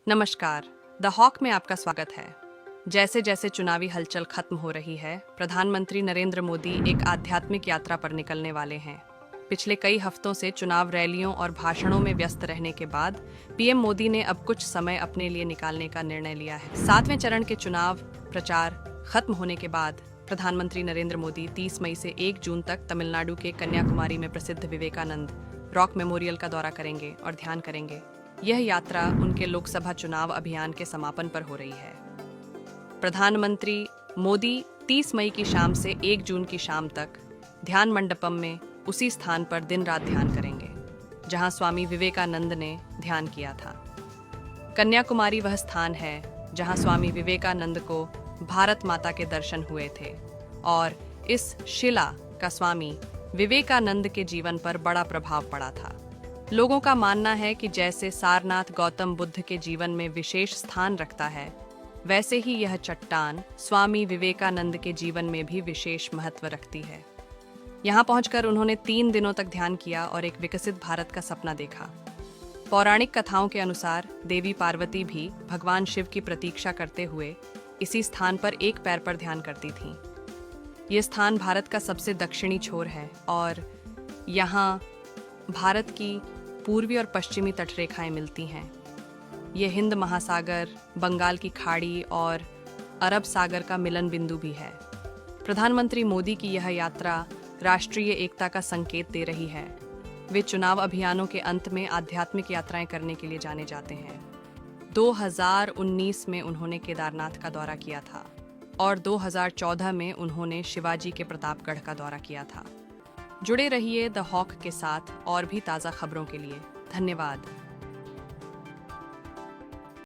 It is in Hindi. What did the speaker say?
नमस्कार, द हॉक में आपका स्वागत है। जैसे जैसे चुनावी हलचल खत्म हो रही है, प्रधानमंत्री नरेंद्र मोदी एक आध्यात्मिक यात्रा पर निकलने वाले हैं। पिछले कई हफ्तों से चुनाव रैलियों और भाषणों में व्यस्त रहने के बाद पीएम मोदी ने अब कुछ समय अपने लिए निकालने का निर्णय लिया है। 7वें चरण के चुनाव प्रचार खत्म होने के बाद प्रधानमंत्री नरेंद्र मोदी 30 मई से 1 जून तक तमिलनाडु के कन्याकुमारी में प्रसिद्ध विवेकानंद रॉक मेमोरियल का दौरा करेंगे और ध्यान करेंगे। यह यात्रा उनके लोकसभा चुनाव अभियान के समापन पर हो रही है। प्रधानमंत्री मोदी 30 मई की शाम से 1 जून की शाम तक ध्यान मंडपम में उसी स्थान पर दिन रात ध्यान करेंगे जहां स्वामी विवेकानंद ने ध्यान किया था। कन्याकुमारी वह स्थान है जहां स्वामी विवेकानंद को भारत माता के दर्शन हुए थे और इस शिला का स्वामी विवेकानंद के जीवन पर बड़ा प्रभाव पड़ा था। लोगों का मानना है कि जैसे सारनाथ गौतम बुद्ध के जीवन में विशेष स्थान रखता है, वैसे ही यह चट्टान स्वामी विवेकानंद के जीवन में भी विशेष महत्व रखती है। यहाँ पहुंचकर उन्होंने 3 दिनों तक ध्यान किया और एक विकसित भारत का सपना देखा। पौराणिक कथाओं के अनुसार देवी पार्वती भी भगवान शिव की प्रतीक्षा करते हुए इसी स्थान पर एक पैर पर ध्यान करती थीं। ये स्थान भारत का सबसे दक्षिणी छोर है और यहाँ भारत की पूर्वी और पश्चिमी तटरेखाएं मिलती हैं। ये हिंद महासागर, बंगाल की खाड़ी और अरब सागर का मिलन बिंदु भी है। प्रधानमंत्री मोदी की यह यात्रा राष्ट्रीय एकता का संकेत दे रही है। वे चुनाव अभियानों के अंत में आध्यात्मिक यात्राएं करने के लिए जाने जाते हैं। 2019 में उन्होंने केदारनाथ का दौरा किया था और 2014 में उन्होंने शिवाजी के प्रतापगढ़ का दौरा किया था। जुड़े रहिए द हॉक के साथ और भी ताज़ा खबरों के लिए। धन्यवाद।